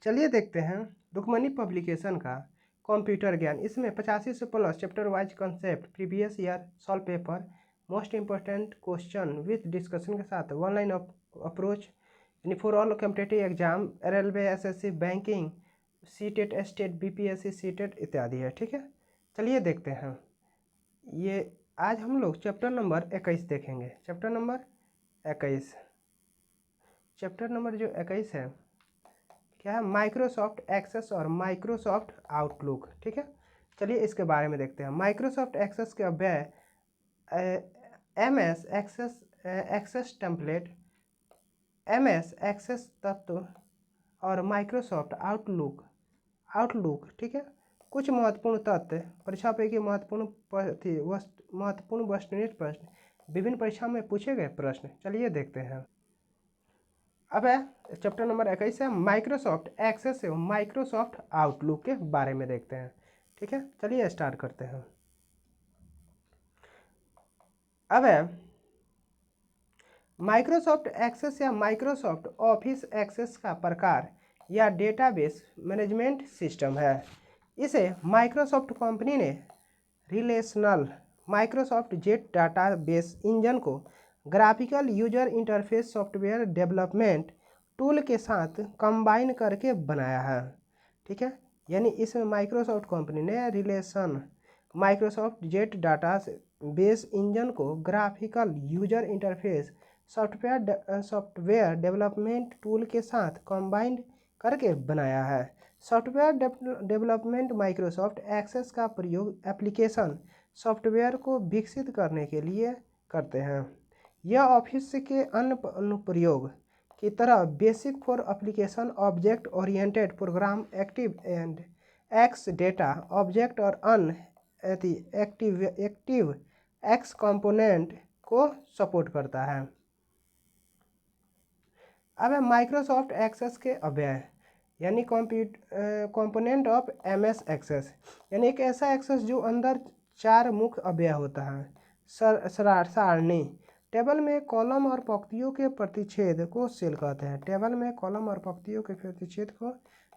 चलिए देखते हैं रुक्मणी पब्लिकेशन का कंप्यूटर ज्ञान। इसमें 85 से plus chapter wise concept, previous year solve paper, most important question with discussion के साथ वन लाइन अप्रोच यानी for all competitive exam, railway, SSC, banking, CTET, state, BPSC, CTET इत्यादि है। ठीक है, चलिए देखते हैं। ये आज हम लोग चैप्टर नंबर 21 देखेंगे। चैप्टर नंबर 21 जो 21 है क्या है? माइक्रोसॉफ्ट एक्सेस और माइक्रोसॉफ्ट आउटलुक। ठीक है, चलिए इसके बारे में देखते हैं। माइक्रोसॉफ्ट एक्सेस के अव्यय MS Access template, MS Access तत्व और माइक्रोसॉफ्ट आउटलुक। ठीक है, कुछ महत्वपूर्ण तथ्य, परीक्षा पैकी महत्वपूर्ण वस्तुनिष्ठ प्रश्न, विभिन्न परीक्षा में पूछे गए प्रश्न। चलिए देखते हैं। अब है चैप्टर नंबर 21 है माइक्रोसॉफ्ट एक्सेस एवं माइक्रोसॉफ्ट आउटलुक के बारे में देखते हैं। ठीक है, चलिए स्टार्ट करते हैं। अब है माइक्रोसॉफ्ट एक्सेस या माइक्रोसॉफ्ट ऑफिस एक्सेस का प्रकार या डेटाबेस मैनेजमेंट सिस्टम है। इसे माइक्रोसॉफ्ट कंपनी ने relational Microsoft jet database engine को graphical user interface software development tool के साथ कंबाइन करके बनाया है। ठीक है, यानी इसमें माइक्रोसॉफ्ट कंपनी ने relation Microsoft jet database engine को graphical user interface software development tool के साथ कंबाइन करके बनाया है। सॉफ्टवेयर डेवलपमेंट माइक्रोसॉफ्ट एक्सेस का प्रयोग एप्लीकेशन सॉफ्टवेयर को विकसित करने के लिए करते हैं। यह ऑफिस के अन्य अनुप्रयोग की तरह basic for application object oriented program, active and x data object और एक्टिव एक्स कंपोनेंट को सपोर्ट करता है। अब है माइक्रोसॉफ्ट एक्सेस के अव्यय यानी कंपोनेंट ऑफ एमएस एक्सेस, यानी एक ऐसा एक्सेस जो अंदर 4 मुख्य अव्यय होता है। सारणी, टेबल में कॉलम और पंक्तियों के प्रतिच्छेद को सेल कहते हैं। टेबल में कॉलम और पंक्तियों के प्रतिच्छेद को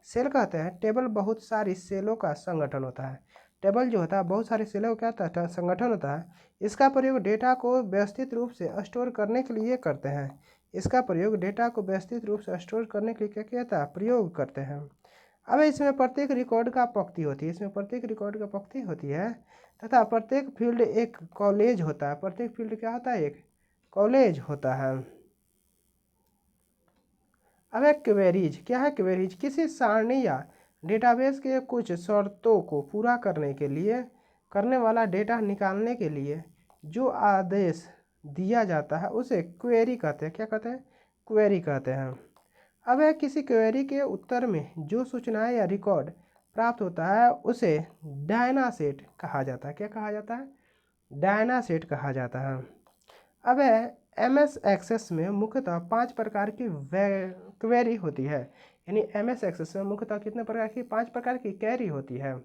सेल कहते हैं। टेबल बहुत सारी सेलों का संगठन होता है। टेबल जो होता है बहुत सारे सेलों का क्या संगठन होता है। इसका प्रयोग डेटा को व्यवस्थित रूप से स्टोर करने के लिए करते हैं। प्रयोग करते हैं। अब इसमें प्रत्येक रिकॉर्ड का पंक्ति होती है तथा प्रत्येक फील्ड एक कॉलेज होता है। प्रत्येक फील्ड क्या होता है? एक कॉलेज होता है। अब एक क्वेरीज, क्या है क्वेरीज? किसी सारणी या डेटाबेस के कुछ शर्तों को पूरा करने वाला डेटा निकालने के लिए जो आदेश दिया जाता है उसे क्वेरी कहते हैं। क्या कहते हैं? क्वेरी कहते हैं। अब है किसी क्वेरी के उत्तर में जो सूचनाएं या रिकॉर्ड प्राप्त होता है उसे डायना सेट कहा जाता है। क्या कहा जाता है? डायना सेट कहा जाता है। अब है एमएस एक्सेस में मुख्यतः 5 प्रकार की क्वेरी होती है। यानी एमएस एक्सेस में मुख्यतः कितने प्रकार की? 5 प्रकार की क्वेरी होती है।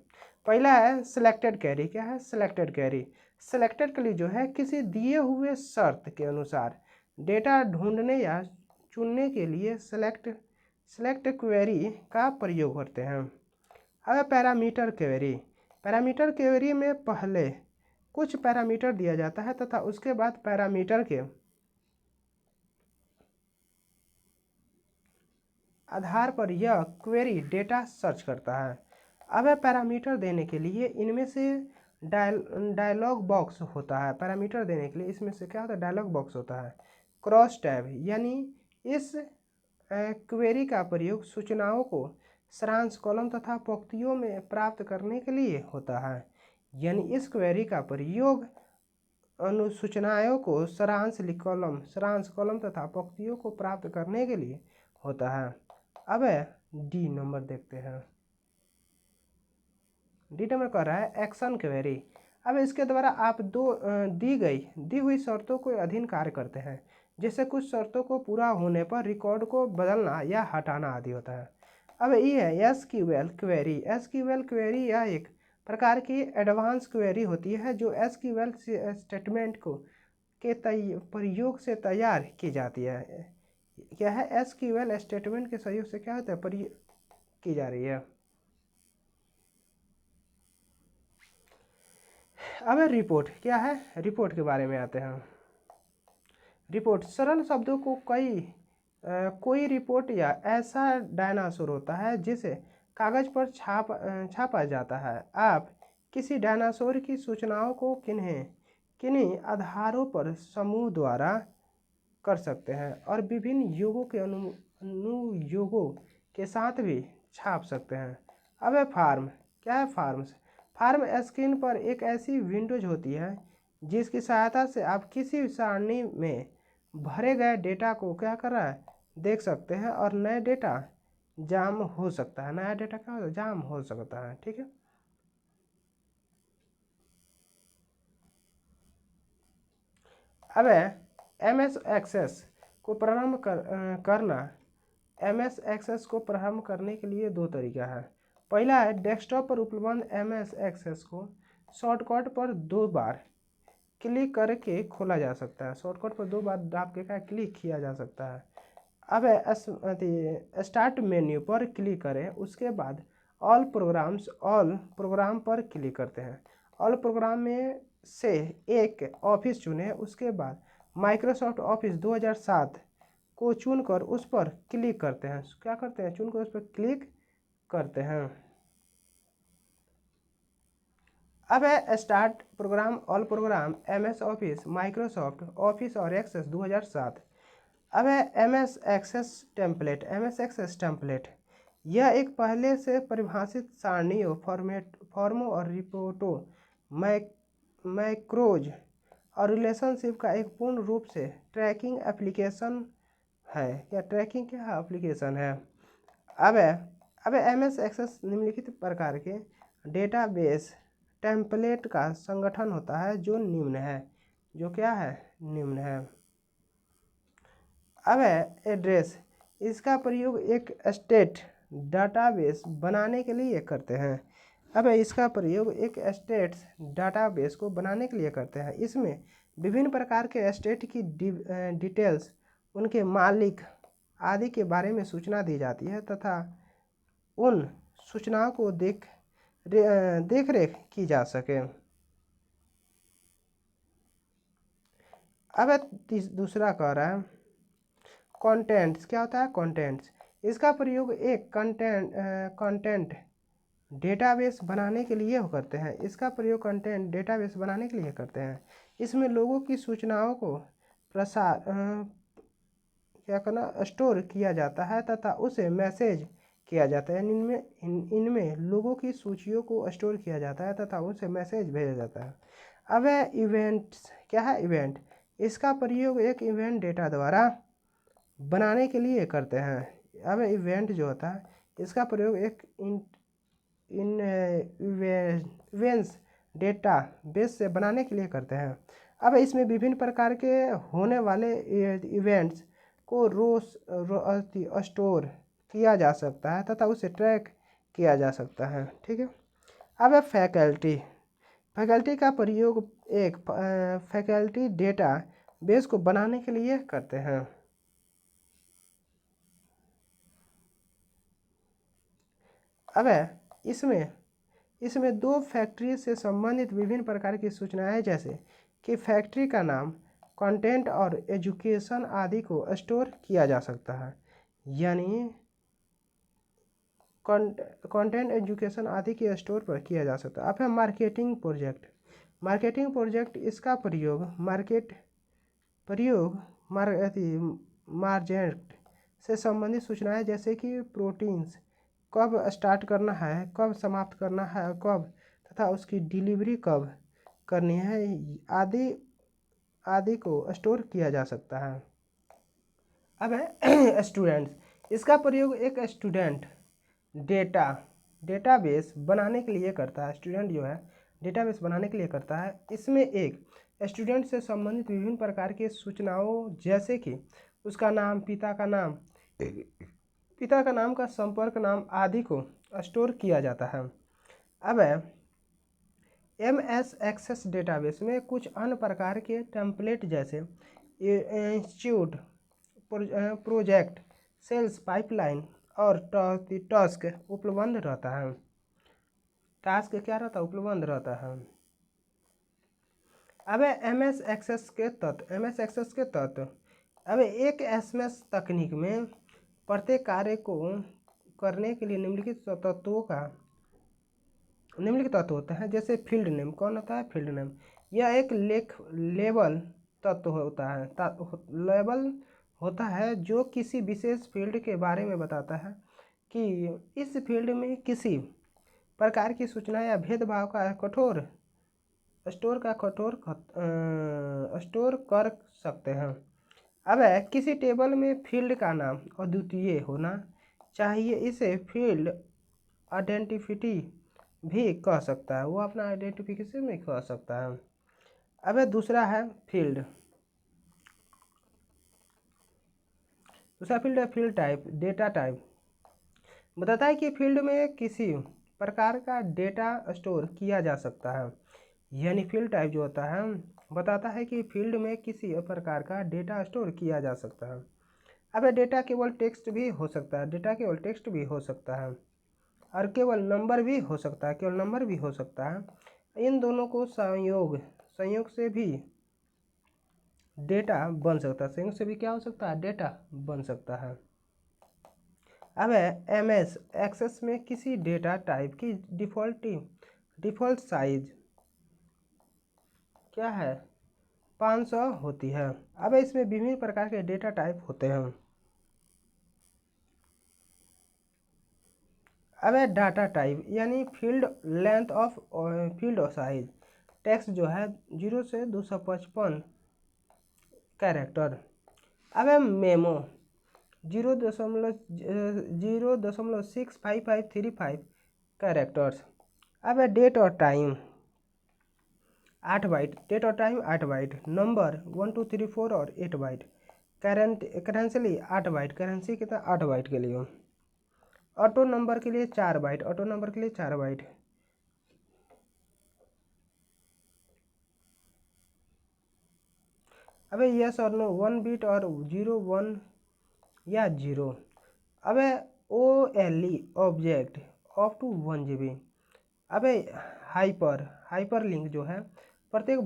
पहला है सिलेक्टेड क्वेरी। क्या है सिलेक्टेड क्वेरी? सिलेक्टेड क्वेरी जो है किसी दिए हुए शर्त के अनुसार डेटा ढूंढने या चुनने के लिए सेलेक्ट क्वेरी का प्रयोग करते हैं। अब पैरामीटर क्वेरी। पैरामीटर क्वेरी में पहले कुछ पैरामीटर दिया जाता है तथा उसके बाद पैरामीटर के आधार पर यह क्वेरी डेटा सर्च करता है। अब पैरामीटर देने के लिए इनमें से डायलॉग बॉक्स होता है। पैरामीटर देने के लिए इसमें से क्या होता है? डायलॉग बॉक्स होता है। क्रॉस टैब, यानी इस क्वेरी का प्रयोग सूचनाओं को सारांश कॉलम तथा पंक्तियों में प्राप्त करने के लिए होता है। यानी इस क्वेरी का प्रयोग अनुसूचनाओं को सारांश कॉलम तथा पंक्तियों को प्राप्त करने के लिए होता है। अब डी नंबर देखते हैं। डी नंबर कह रहा है एक्शन क्वेरी। अब इसके द्वारा आप दी हुई शर्तों के अधीन कार्य करते हैं। जैसे कुछ शर्तों को पूरा होने पर रिकॉर्ड को बदलना या हटाना आदि होता है। अब ये है एसक्यूएल क्वेरी। एसक्यूएल क्वेरी यह एक प्रकार की एडवांस क्वेरी होती है जो एसक्यूएल स्टेटमेंट के प्रयोग से तैयार की जाती है। क्या है? एसक्यूएल स्टेटमेंट के सहयोग से क्या होता है? की जा रही है। अब रिपोर्ट क्या है, रिपोर्ट के बारे में आते हैं। रिपोर्ट सरल शब्दों को कोई रिपोर्ट या ऐसा डायनासोर होता है जिसे कागज पर छापा जाता है। आप किसी डायनासोर की सूचनाओं को किन्हीं आधारों पर समूह द्वारा कर सकते हैं और विभिन्न युगों के अनुयोगों के साथ भी छाप सकते हैं। अब है फार्म क्या है, फार्म स्क्रीन पर एक ऐसी विंडोज होती है जिसकी सहायता से आप किसी सारणी में भरे गए डेटा को क्या कर रहा है, देख सकते हैं और नया डेटा जाम हो सकता है, नया डेटा क्या जाम हो सकता है। ठीक है। अब MS एक्सेस को प्रारंभ करना। MS एक्सेस को प्रारंभ करने के लिए दो तरीका है। पहला है डेस्कटॉप पर उपलब्ध MS एक्सेस को शॉर्टकट पर 2 बार क्लिक करके खोला जा सकता है। शॉर्टकट पर 2 बार दाब के क्या क्लिक किया जा सकता है। अब स्टार्ट मेन्यू पर क्लिक करें, उसके बाद ऑल प्रोग्राम पर क्लिक करते हैं। ऑल प्रोग्राम में से एक ऑफिस चुनें, उसके बाद माइक्रोसॉफ्ट ऑफिस 2007 को चुनकर उस पर क्लिक करते हैं। क्या करते हैं, चुनकर उस पर क्लिक करते हैं। अब है start programme, all programme, MS office, Microsoft office और एक्सेस 2007। अब है MS एक्सेस टेम्पलेट। यह एक पहले से परिभाषित सारणियों, फॉर्मों और रिपोर्टों, मैक्रोज और रिलेशनशिप का एक पूर्ण रूप से ट्रैकिंग एप्लीकेशन है। या ट्रैकिंग क्या एप्लीकेशन है। अब MS एक्सेस निम्नलिखित प्रकार के डेटाबेस टेम्पलेट का संगठन होता है जो निम्न है, जो क्या है, निम्न है। अब है एड्रेस। इसका प्रयोग एक स्टेट डाटाबेस बनाने के लिए करते हैं। अब इसका प्रयोग एक स्टेट डाटाबेस को बनाने के लिए करते हैं। इसमें विभिन्न प्रकार के स्टेट की डिटेल्स, उनके मालिक आदि के बारे में सूचना दी जाती है तथा उन सूचनाओं को देख रेख की जा सके। अब दूसरा कह रहा है कंटेंट्स। क्या होता है कंटेंट्स। इसका प्रयोग एक कंटेंट डेटाबेस बनाने के लिए करते हैं। इसका प्रयोग कंटेंट डेटाबेस बनाने के लिए करते हैं। इसमें लोगों की सूचनाओं को क्या करना, स्टोर किया जाता है तथा उसे मैसेज किया जाता है। इनमें लोगों की सूचियों को स्टोर किया जाता है तथा उसे मैसेज भेजा जाता है। अब है इवेंट्स। क्या है इवेंट। इसका प्रयोग एक इवेंट डेटा द्वारा बनाने के लिए करते हैं। अब इवेंट जो होता है इसका प्रयोग एक इवेंट्स डेटा बेस से बनाने के लिए करते हैं। अब इसमें विभिन्न प्रकार के होने वाले इवेंट्स को स्टोर किया जा सकता है तथा उसे ट्रैक किया जा सकता है। ठीक है। अब है फैकल्टी का प्रयोग एक फैकल्टी डेटा बेस को बनाने के लिए करते हैं। अब इसमें 2 फैक्ट्री से संबंधित विभिन्न प्रकार की सूचनाएं जैसे कि फैक्ट्री का नाम, कंटेंट और एजुकेशन आदि को स्टोर किया जा सकता है। यानी कंटेंट एजुकेशन आदि के स्टोर पर किया जा सकता है। अब है मार्केटिंग प्रोजेक्ट। इसका प्रयोग मार्केट से संबंधित सूचनाएं जैसे कि प्रोटीन्स कब स्टार्ट करना है, कब समाप्त करना है, कब तथा उसकी डिलीवरी कब करनी है आदि को स्टोर किया जा सकता है। अब है स्टूडेंट्स। इसका प्रयोग एक स्टूडेंट डेटाबेस बनाने के लिए करता है। स्टूडेंट जो है डेटाबेस बनाने के लिए करता है। इसमें एक स्टूडेंट से संबंधित विभिन्न प्रकार के सूचनाओं जैसे कि उसका नाम, पिता का नाम का संपर्क नाम आदि को स्टोर किया जाता है। अब MS एक्सेस डेटाबेस में कुछ अन्य प्रकार के टेम्पलेट जैसे इंस्टीट्यूट, प्रोजेक्ट, सेल्स पाइपलाइन और टास्क उपलब्ध रहता है। टास्क क्या रहता है? उपलब्ध रहता है। अब MS एक्सेस के तत्व, MS एक्सेस के तत्व। अब एक SMS तकनीक में प्रत्येक कार्य को करने के लिए निम्नलिखित तत्व होते हैं। जैसे फील्ड नेम, कौन होता है? Field name. यह एक लेबल तत्व होता है, लेबल होता है जो किसी विशेष फील्ड के बारे में बताता है कि इस फील्ड में किसी प्रकार की सूचना या भेदभाव का स्टोर कर सकते हैं। अब किसी टेबल में फील्ड का नाम अद्वितीय होना चाहिए, इसे फील्ड आइडेंटिफिटी भी कह सकता है, वो अपना आइडेंटिफिकेशन भी कह सकता है। अब दूसरा है फील्ड, दूसरा फील्ड है फील्ड टाइप, डेटा टाइप। बताता है कि फील्ड में किसी प्रकार का डेटा स्टोर किया जा सकता है, यानी फील्ड टाइप जो होता है बताता है कि फील्ड में किसी प्रकार का डेटा स्टोर किया जा सकता है। अब डेटा केवल टेक्स्ट भी हो सकता है, डेटा केवल टेक्स्ट भी हो सकता है और केवल नंबर भी हो सकता है, केवल नंबर भी हो सकता है। इन दोनों को संयोग से भी डेटा बन सकता है, संयोग से भी क्या हो सकता है? डेटा बन सकता है। अब MS एक्सेस में किसी डेटा टाइप की डिफ़ॉल्ट साइज क्या है? 500 होती है। अब इसमें विभिन्न प्रकार के डेटा टाइप होते हैं। अब डाटा टाइप यानी field length of field size, text जो है 0 से 255 कैरेक्टर। अब मेमो 0.06535 कैरेक्टर्स। अब डेट और टाइम 8 बाइट, डेट और टाइम 8 बाइट, नंबर 1 2 3 4 और 8 बाइट, करेंसी 8 बाइट, करेंसी कितना? 8 बाइट के लिए। ऑटो नंबर के लिए 4 बाइट, ऑटो नंबर के लिए 4 बाइट। अब यस और नो 1 बिट और 0 1 या 0। अब OLE object up to 1 GB। अब हाइपर लिंक जो है प्रत्येक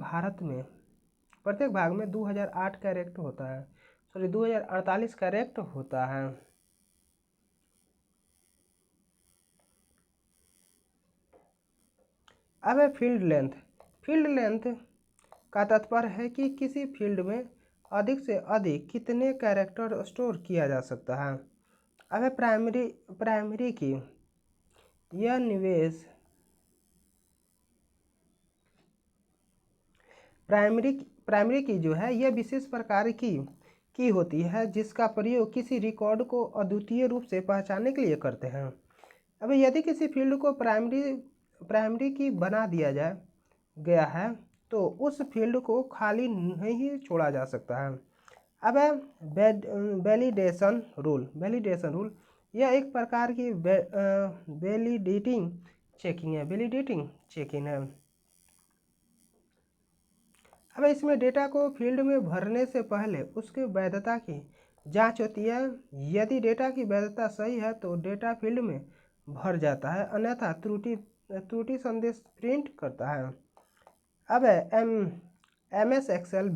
भाग में 2008 कैरेक्टर होता है, सॉरी 2048 कैरेक्टर होता है। अब फील्ड लेंथ का तात्पर्य है कि किसी फील्ड में अधिक से अधिक कितने कैरेक्टर स्टोर किया जा सकता है। अब प्राइमरी की यह निवेश प्राइमरी की जो है यह विशेष प्रकार की होती है जिसका प्रयोग किसी रिकॉर्ड को अद्वितीय रूप से पहचानने के लिए करते हैं। अब यदि किसी फील्ड को प्राइमरी की बना दिया गया है तो उस फील्ड को खाली नहीं छोड़ा जा सकता है। अब वैलिडेशन रूल यह एक प्रकार की वैलिडेटिंग चेकिंग है। अब इसमें डेटा को फील्ड में भरने से पहले उसकी वैधता की जांच होती है। यदि डेटा की वैधता सही है तो डेटा फील्ड में भर जाता है, अन्यथा त्रुटि संदेश प्रिंट करता है। अब MS एक्सेल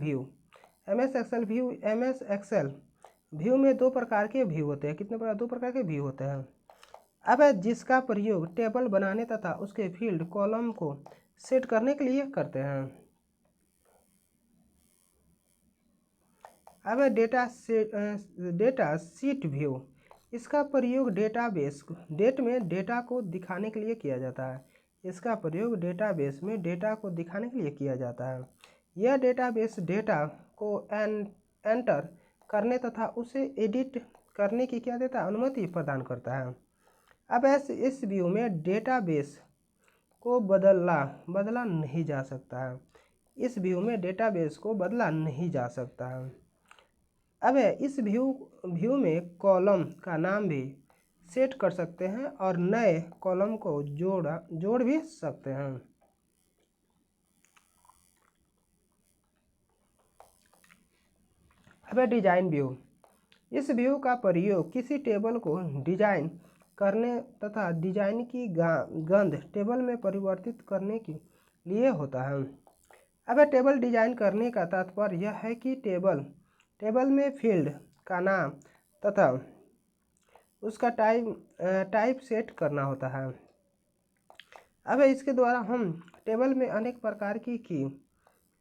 व्यू में 2 प्रकार के व्यू होते हैं। कितने प्रकार? 2 प्रकार के व्यू होते हैं। अब जिसका प्रयोग टेबल बनाने तथा उसके फील्ड कॉलम को सेट करने के लिए करते हैं। अब डेटा शीट व्यू, इसका प्रयोग डेट में डेटा को दिखाने के लिए किया जाता है। इसका प्रयोग डेटाबेस में डेटा को दिखाने के लिए किया जाता है। यह डेटाबेस डेटा को एंटर करने तथा उसे एडिट करने की क्या देता है? अनुमति प्रदान करता है। अब इस व्यू में डेटाबेस को बदला नहीं जा सकता है। इस व्यू में डेटाबेस को बदला नहीं जा सकता है। अब इस व्यू में कॉलम का नाम भी सेट कर सकते हैं और नए कॉलम को जोड़ भी सकते हैं। अब डिजाइन व्यू, इस व्यू का प्रयोग किसी टेबल को डिजाइन करने तथा डिजाइन की गंध टेबल में परिवर्तित करने के लिए होता है। अब टेबल डिजाइन करने का तात्पर्य यह है कि टेबल में फील्ड का नाम तथा उसका टाइप सेट करना होता है। अब इसके द्वारा हम टेबल में अनेक प्रकार की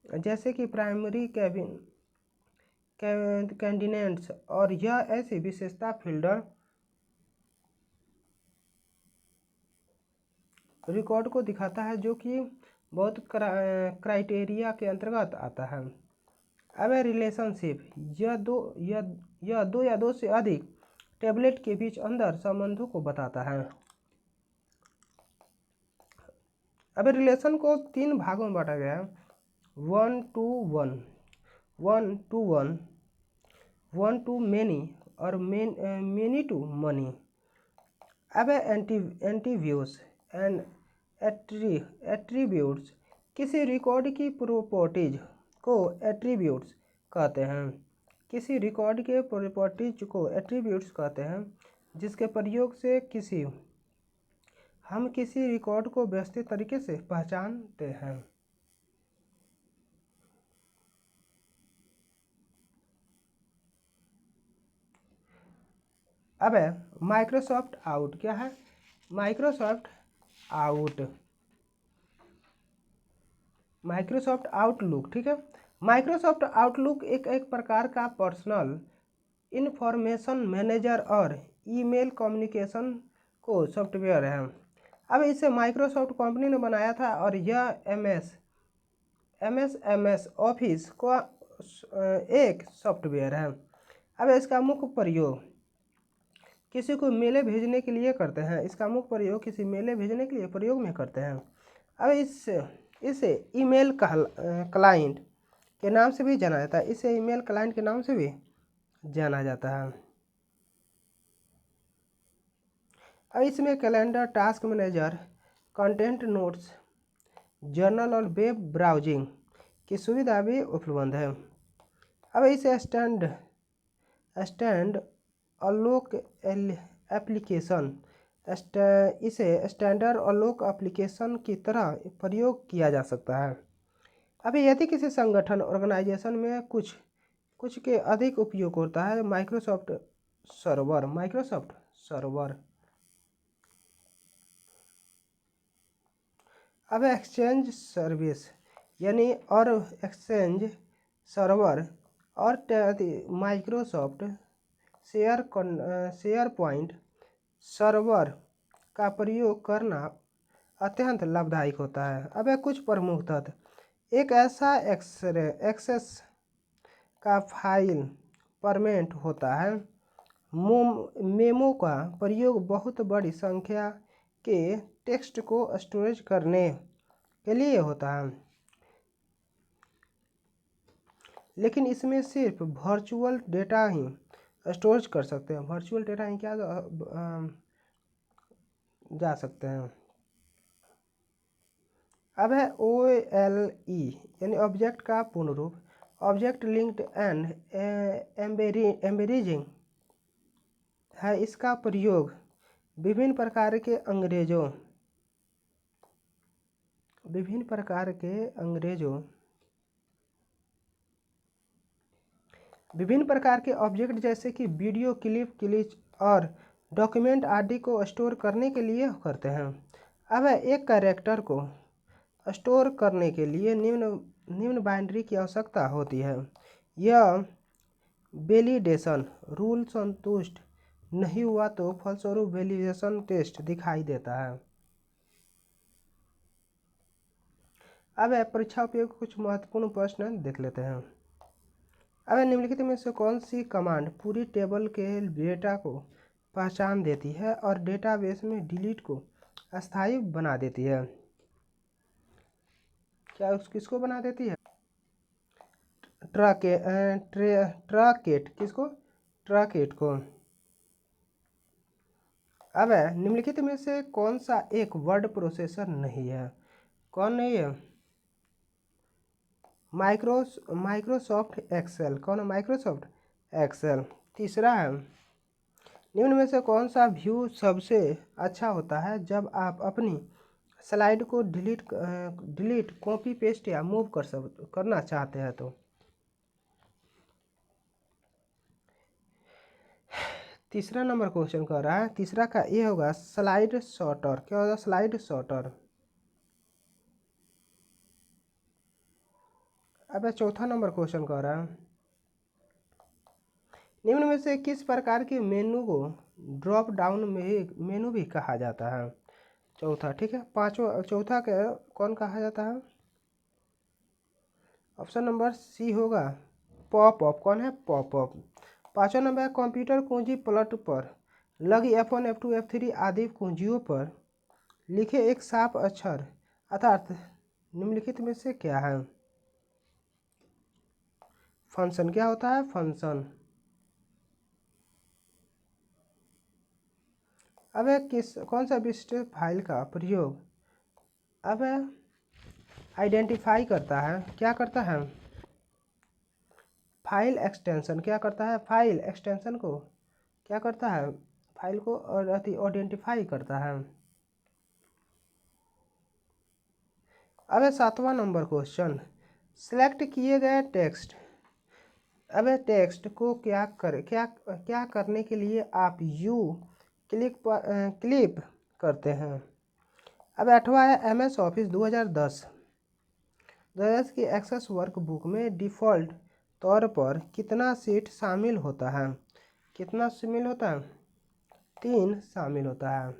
जैसे कि प्राइमरी कैंडिडेट्स और यह ऐसी विशेषता फिल्टर रिकॉर्ड को दिखाता है जो कि बहुत क्राइटेरिया के अंतर्गत आता है। अब रिलेशनशिप यह दो या दो से अधिक टेबलेट के बीच अंदर संबंधों को बताता है। अब रिलेशन को 3 भागों में बांटा गया है, 1 to 1, 1 to 1, 1 to many और many to many। अब एंटीव्यूज एंड एट्रीब्यूट्स किसी रिकॉर्ड की प्रॉपर्टीज को एट्रीब्यूट्स कहते हैं। किसी रिकॉर्ड के प्रॉपर्टीज को एट्रीब्यूट्स कहते हैं जिसके प्रयोग से हम किसी रिकॉर्ड को व्यवस्थित तरीके से पहचानते हैं। अब माइक्रोसॉफ्ट आउट क्या है? माइक्रोसॉफ्ट आउटलुक, ठीक है। माइक्रोसॉफ्ट आउटलुक एक प्रकार का पर्सनल इंफॉर्मेशन मैनेजर और ईमेल कम्युनिकेशन को सॉफ्टवेयर है। अब इसे माइक्रोसॉफ्ट कंपनी ने बनाया था और यह MS ऑफिस का एक सॉफ्टवेयर है। अब इसका मुख्य प्रयोग किसी को मेल भेजने के लिए करते हैं। इसका मुख्य प्रयोग किसी मेल भेजने के लिए प्रयोग में करते हैं। अब इसे ईमेल क्लाइंट के नाम से भी जाना जाता है। इसे ईमेल क्लाइंट के नाम से भी जाना जाता है। अब इसमें calendar, task manager, content notes, journal और वेब ब्राउजिंग की सुविधा भी उपलब्ध है। अब इसे स्टैंड अलोक एप्लीकेशन इसे स्टैंडर्ड अलोक एप्लीकेशन की तरह प्रयोग किया जा सकता है। अभी यदि किसी संगठन ऑर्गेनाइजेशन में कुछ के अधिक उपयोग होता है माइक्रोसॉफ्ट सर्वर। अब एक्सचेंज सर्विस यानी और एक्सचेंज सर्वर और माइक्रोसॉफ्ट शेयर पॉइंट सर्वर का प्रयोग करना अत्यंत लाभदायक होता है। अब कुछ प्रमुख तथ्य, एक ऐसा एक्सेस का फाइल फॉर्मेट होता है। मेमो का प्रयोग बहुत बड़ी संख्या के टेक्स्ट को स्टोरेज करने के लिए होता है, लेकिन इसमें सिर्फ वर्चुअल डेटा ही स्टोरेज कर सकते हैं। वर्चुअल डेटा ही क्या जा सकते हैं। अब है OLE यानी ऑब्जेक्ट का पूर्ण रूप, ऑब्जेक्ट लिंक्ड एंड एम्बेडिंग है। इसका प्रयोग विभिन्न प्रकार के ऑब्जेक्ट जैसे कि वीडियो क्लिप, क्लिच और डॉक्यूमेंट आदि को स्टोर करने के लिए करते हैं। अब एक कैरेक्टर को स्टोर करने के लिए निम्न बाइनरी की आवश्यकता होती है। यह वैलिडेशन रूल संतुष्ट नहीं हुआ तो फलस्वरूप वैलिडेशन टेस्ट दिखाई देता है। अब परीक्षा उपयोग कुछ महत्वपूर्ण प्रश्न देख लेते हैं। अब निम्नलिखित में से कौन सी कमांड पूरी टेबल के डेटा को पहचान देती है और डेटाबेस में डिलीट को अस्थायी बना देती है? क्या किसको बना देती है? ट्राकेट को। अब निम्नलिखित में से कौन सा एक वर्ड प्रोसेसर नहीं है? कौन नहीं है? Microsoft Excel. कौन है? Microsoft Excel. तीसरा है, निम्न में से कौन सा व्यू सबसे अच्छा होता है जब आप अपनी स्लाइड को डिलीट कॉपी पेस्ट या मूव करना चाहते हैं तो। तीसरा नंबर क्वेश्चन कर रहा है, तीसरा का ये होगा स्लाइड शॉर्टर। क्या होगा स्लाइड शॉर्टर। अब चौथा नंबर क्वेश्चन कर रहा है, निम्न में से किस प्रकार के मेनू को ड्रॉप डाउन मेनू भी कहा जाता है। चौथा, ठीक है। चौथा का कौन कहा जाता है, ऑप्शन नंबर सी होगा पॉप अप। कौन है, पॉप अप। पांचवा नंबर कंप्यूटर कुंजी पलट पर लगी F1 F2 F3 आदि कुंजियों पर लिखे एक साफ अक्षर अर्थात निम्नलिखित में से क्या है। फंक्शन। क्या होता है, फंक्शन। अब कौन सा विशिष्ट फाइल का प्रयोग अब आइडेंटिफाई करता है। क्या करता है, फाइल एक्सटेंशन। क्या करता है, फाइल एक्सटेंशन को क्या करता है, फाइल को और आइडेंटिफाई करता है। अब सातवां नंबर क्वेश्चन, सिलेक्ट किए गए टेक्स्ट। अब टेक्स्ट को क्या करने के लिए आप यू क्लिप करते हैं। अब आठवां है, MS ऑफिस 2010 की एक्सेस वर्कबुक में डिफ़ॉल्ट तौर पर कितना सीट शामिल होता है। कितना शामिल होता है, 3 शामिल होता है।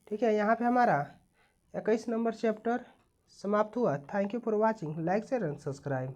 ठीक है, यहाँ पे हमारा 21 नंबर चैप्टर समाप्त हुआ। Thank you for watching. Like share and subscribe.